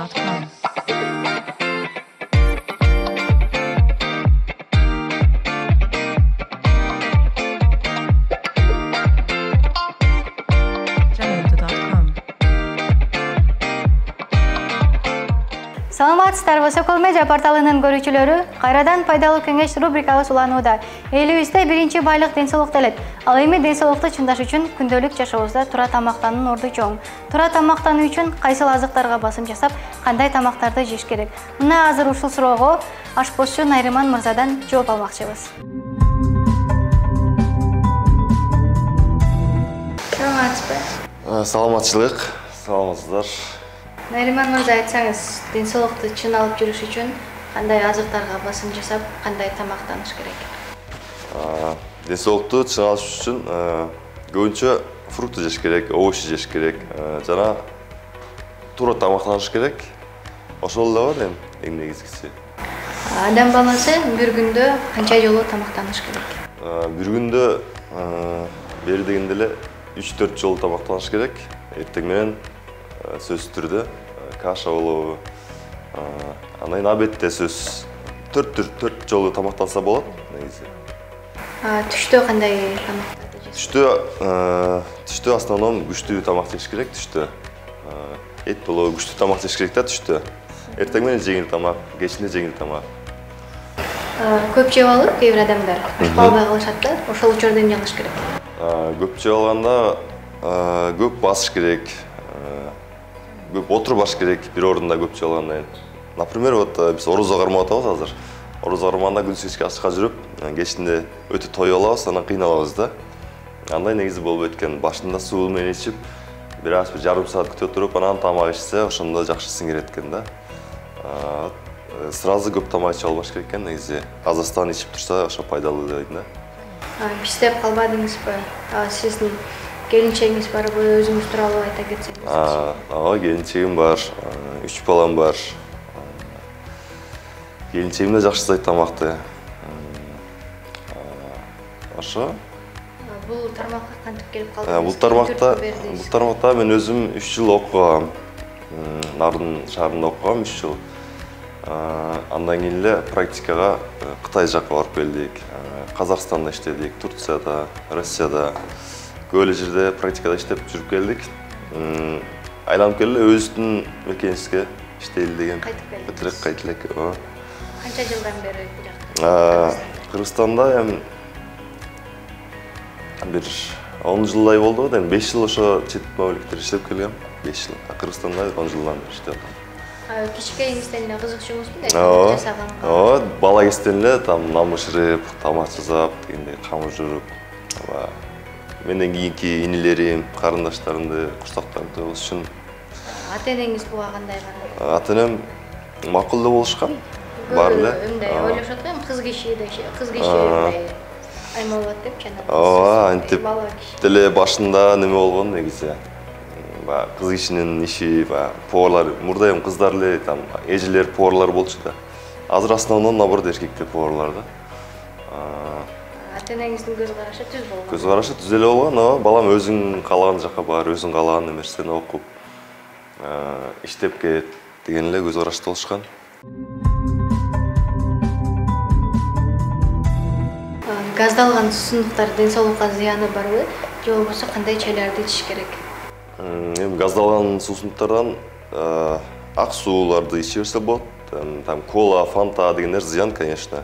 Nairimandmurza.com. Саламатсыздарбы, Сокол Медиа порталынын көрүүчүлөрү, кайрадан пайдалуу кеңеш рубрикасы уланууда. Элибизде биринчи байлык ден соолук элет. Ал эми ден соолукту чыңдаш үчүн күндөлүк жашообузда туура тамактануунун орду чоң. Туура тамактануу үчүн кайсыл азыктарга басым жасап, кандай тамактарды жеш керек? Мына азыр ушул суроого ашпозчу Найриман мырзадан жооп алмакчыбыз. Саламатсызбы? Саламатчылык, саламатсыздар. Найриман мырза, айтсаңыз, ден соолукту чын алып жүрүш үчүн кандай азыктарга басым жасап, кандай тамактаныш керек? Ден соолукту чын алыш үчүн көбүнчө фрукты жеш керек, овощ жеш керек, жана туура тамактаныш керек. Ошол эле бар эң негизгиси. Адам баласы бир күндө канча жолу тамактаныш керек? Бир күндө бери дегенде эле 3-4 жолу тамактаныш керек. Эртең менен сөзсүз түрдө каша болобу, анан обедте сөзсүз 4 жолу тамактанса болот негизи. Түштө кандай тамактарды жейсиз? Түштө основном күчтүү тамак жеш керек. Түштө эт болобу, күчтүү тамак жеш керек да түштө. Эртең менен жеңил тамак, кечинде жеңил тамак. Көп жеп алып, кээ бир адамдар аш албай калышат да, ошол учурда эмне кылыш керек? Көп жеп алганда көп басыш керек. Көп отуруп баш керек, бир орунда көп жеп алгандан кийин. Например, вот биз орозо кармап атабыз азыр. Орозо кармаганда күндүз кечке ачка жүрүп, кечинде өтө тоюп алабыз, анан кыйналабыз да. Андай негизи болбойт экен. Башында суу менен ичип, бир жарым саат күтүп туруп, анан тамак ичсе, ошондо жакшы сиңирет экен да. Сразу көп тамак ичип албаш керек экен негизи. Азастан ичип турса, ошо пайдалуу деп айтам да. Биздеп калбадыңызбы? Сиздин келинчегиңиз барбы, өзүңүз тууралуу айта кетсеңиз? Келинчегим бар, 3 балам бар. Келинчегим да жакшы жасайт тамакты. Ошо. Бул тармакка кантип келип калдыңыз? Бул тармакта мен өзүм 3 жыл окугам. Нардын шаарында окугам 3 жыл. Андан кийин эле практикага Кытай жакка барып келдик. Казакстанда иштедик, Турцияда, Россияда. Көп эле жерде практикада иштеп жүрүп келдик. Айланып келе өзүбүздүн мекенибизге иштейли деген битирек кайтып элек. Канча жылдан бери бул жакта? Кыргызстанда эми бир 10 жылдай болду, эми 5 жыл ошо чет мамлекеттерде иштеп келгем. 5 жыл. Кыргызстанда 10 жылдан бери иштеп атам. Кичинекейиңизден эле кызыкчуңузбу жасаганга? Бала кезден эле нам бышырып, тамак жасап, дегендей камыр жууруп, менден кийинки инилерим, карындаштарымды, курсактарымды тойгузуш үчүн. Ата-энеңиз буга кандай карайт? Ата-энем макулдуу болушкан. Бар эле. Мындай ойлошот го, кыз киши мындай аймалат деп жана. Антип деле башында неме болгон негизи. Кыз кишинин иши, поварлар, мурда эми кыздар эле, эжелер, поварлар болчу да. Азыр основном наоборот эркектер поварлар да. Ата-энеңиздин көз карашы түз болгон. Көз карашы түз эле болгон, балам өзүң каалаган жакка бар, өзүң каалаган нерсени окуп, иштеп кет деген эле көз карашты болушкан. Газдалган суусундуктар ден соолукка зыяны барбы? Же болбосо кандай чайларды ичиш керек? Эми газдалган суусундуктардан ак сууларды иче берсе болот. Кола, фанта дегендер зыян, конечно.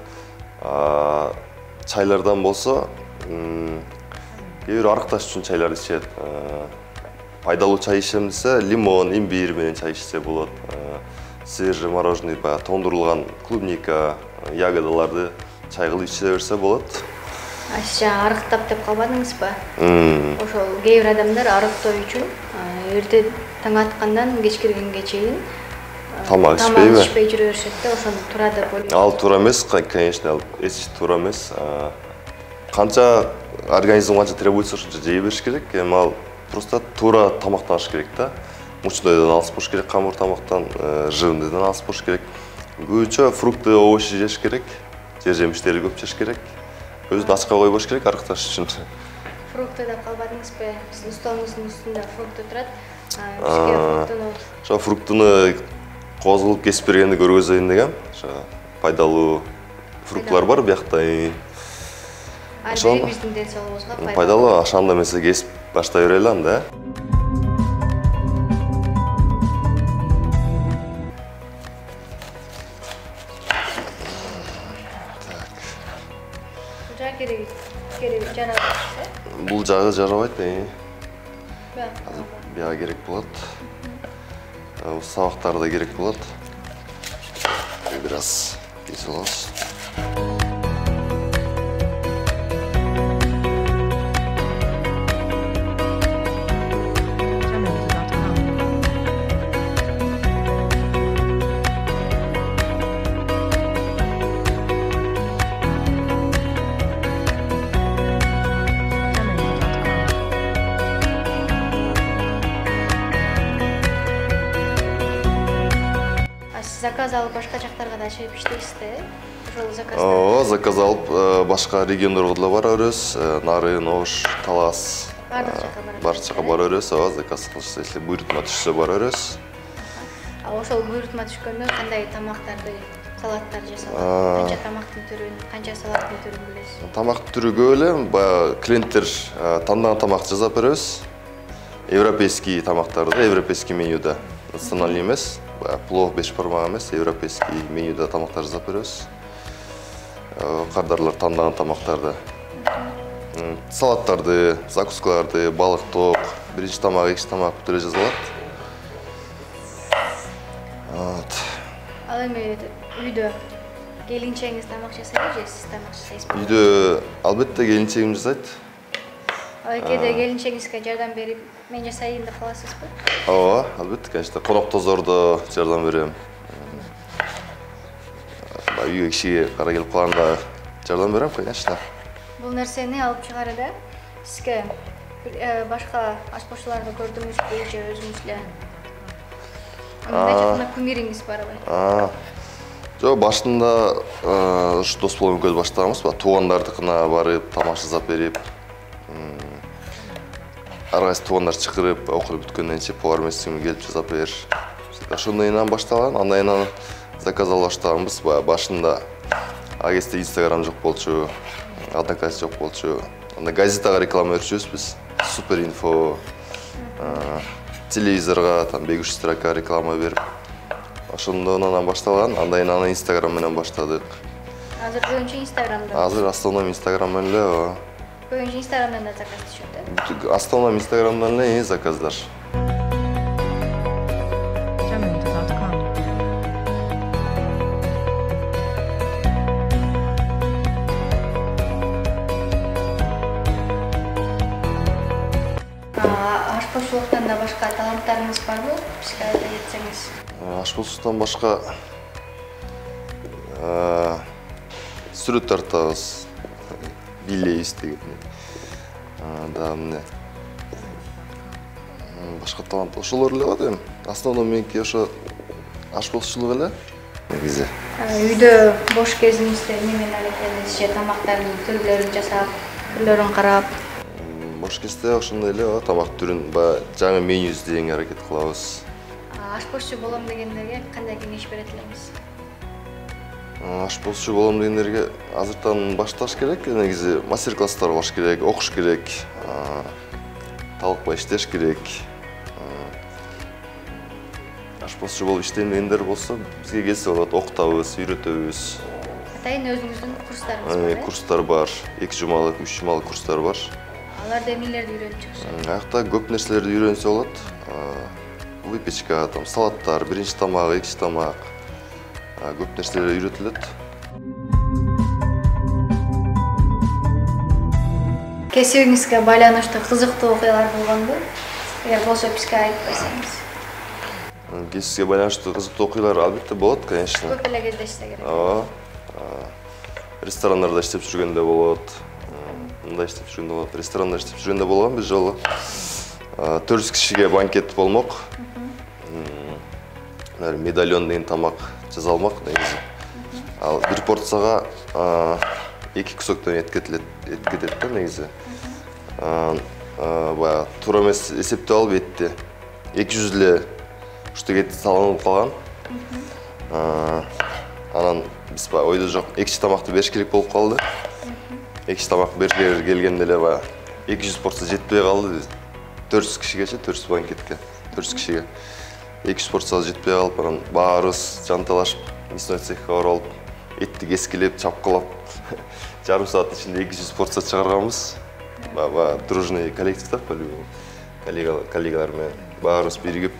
Чайлардан болсо, кээ бир арыкташ үчүн чайларды ичет. Пайдалуу чай ичем десе, лимон, имбирь менен чай ичсе болот. Свежий мороженый, тондурулган клубника, ягодаларды чай кылып иче берсе болот. Сиз арыктап деп калбадыңызбы? Ошол кээ бир адамдар арыктоо үчүн эрте таң аткандан кеч киргенге чейин тамак ичпей жүрө беришет да, ошону туура деп ойлойм. Ал туура эмес, конечно, эч туура эмес. Канча организм канча требуется, ошончо жей бериш керек. Эми ал просто туура тамактаныш керек да. Мучнойдон алыс болуш керек, камыр тамактан, жирындыдан алыс болуш керек. Көбүнчө фрукты, овощ жеш керек, жер жемиштерди көп жеш керек. Өзүн ачка койбош керек арыкташ үчүн. Фрукты деп калбадыңызбы? Сиздин столуңуздун үстүндө фрукты турат. Ошо фруктуну козулуп кесип бергенди көргөзөйүн деген. Пайдалуу фруктлар бар биякта. Ошол биздин ден соолугубузга пайдалуу. Ошондо эмесе кесип баштай берели анда. Бул жагы жарабайт. Бияга керек болот. Сабактар да керек болот. Бир аз кесип алабыз. Заказ алып башка жактарга да чыгып иштейсиз да? Ошол заказ. Заказ алып башка региондорго да бара беребиз. Нарын, Ош, Талас. Бардык жака бара беребиз. Заказ кылышса, если буйрутма түшсө бара беребиз. Ошол буйрутма түшкөндө кандай тамактарды, салаттар жасалат? Канча тамактын түрүн, канча салаттын түрүн билесиз? Тамак түрү көп эле. Баягы клиенттер тандаган тамак жасап беребиз. Европейский тамактарды, европейский менюда. Национальный эмес. Плов 5 бармак эмес, европейский менюда тамактар жасап беребиз. Кардарлар тандаган тамактарды. Салаттарды, закускаларды, балык, ток, биринчи тамак, экинчи тамак бүтүрө жасалат. Ал эми үйдө келинчегиңиз тамак жасайбы же сиз тамак жасайсызбы? Үйдө албетте келинчегим жасайт. Кээде келинчегиңизге жардам берип, мен жасайын деп каласызбы? Албетте, конечно. Коноктозордо жардам берем. Үйгө кишиге кара келип калганда жардам берем, конечно. Бул нерсени алып чыгарда сизге башка ашпозчуларды көрдүңүзбү же өзүңүз эле? Мындай кумириңиз барбы? Жок, башында ушу дос болуп көз баштаганбыз. Туугандардыкына барып, тамак жасап берип, ар кайсы туугандар чакырып, окуп бүткөндөн кийин повар мессиңе келип жасап бер. Ошондойнан башталган, андан заказ ала баштаганбыз. Башында агесте Instagram жок болчу, Одноклассник жок болчу. Анда газетага реклама берчүбүз биз. Супер инфо, телевизорго, там бегущий строка реклама берип. Ошондон башталган, андан Instagram менен баштадык. Азыр көбүнчө Instagramда. Азыр основном Instagram менен эле. Көбүнчө Instagramдан да заказ түшөт. Основном Instagramдан эле заказдар. Ашпозчулуктан да башка таланттарыңыз барбы? Бизге айта кетсеңиз. Ашпозчулуктан башка сүрөт тартабыз. Билейбиз деген. Да, эмне. Башка талант ошолор эле го дейм. Основном меники ошо ашпозчулук эле. Негизи. Үйдө бош кезиңизде немен алектенесиз же тамактардын түрлөрүн жасап, түрлөрүн карап? Бош кезде ошондой эле тамак түрүн жаңы меню издегенге аракет кылабыз. Ашпозчу болом дегендерге кандай кеңеш берет элеңиз? Ашпозчу болом дегендерге азыртан башташ керек. Негизи мастер-класстар болуш керек, окуш керек, талыкпай иштеш керек. Ашпозчу болуп иштейм дегендер болсо, бизге келсе болот, окутабыз, үйрөтөбүз. Атайын өзүңүздүн курстарыңыз бар? Курстар бар, 2 жумалык, 3 жумалык курстар бар. Аларда эмнелерди үйрөнүп чыгышат? Аякта көп нерселерди үйрөнсө болот. Выпечка, салаттар, биринчи тамак, экинчи тамак. Көп нерселер үйрөтүлөт. Кесибиңизге байланыштуу кызыктуу окуялар болгонбу? Эгер болсо бизге айтып койсоңуз. Кесибиге байланыштуу кызыктуу окуялар албетте болот, конечно. Көп эле кездешсе керек. Ресторандарда иштеп жүргөндө болот. Мындай иштеп жүргөндө болот. Ресторанда иштеп жүргөндө болгон биз жолу. 400 кишиге банкет болмок. Медальон деген тамак жасалмак негизи. Ал бир порцияга 2 кусоктон эткетилет да негизи. Бая туура эмес эсептеп алып этти 200 эле уштек эт салынып калган. Анан биз баягы ойдо жок, экичи тамакты бериш керек болуп калды. Экичи тамак беришке келгенде эле баягы 200 порция жетпей калды. 400 кишигечи, 400 банкетке, 400 кишиге. 200 порция жетпей калып, анан баарыбыз жанталашып, мясной цехке барып алып, этти кескилеп, чапкылап, жарым саат ичинде 200 порция чыгарганбыз. Дружный коллектив да, по-любому. Коллегалар менен баарыбыз биригип,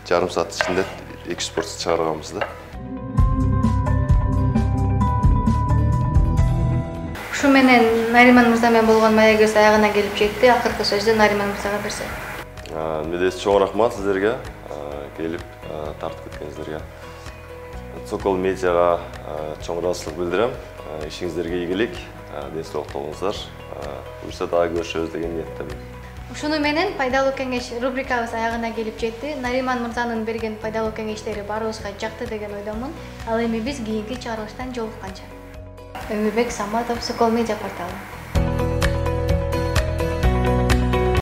жарым саат ичинде 200 порция чыгарганбыз да. Ушу менен Нариман мырза менен болгон маегибиз аягына келип жетти. Акыркы сөздү Нариман мырзага берсек. Медес чоң рахмат сиздерге, келип тартып кеткениңиздерге. Цокол медиага чоң ыраазычылык билдирем. Ишиңиздерге ийгилик, денсаулыкта болуңуздар. Буюрса дагы көрүшөбүз деген ниеттемин. Ушуну менен пайдалуу кеңеш рубрикабыз аягына келип жетти. Нариман мырзанын берген пайдалуу кеңештери баарыбызга жакты деген ойдомун. Ал эми биз кийинки чыгарылыштан жолукканча. Өмүрбек Саматов, Цокол медиа порталы.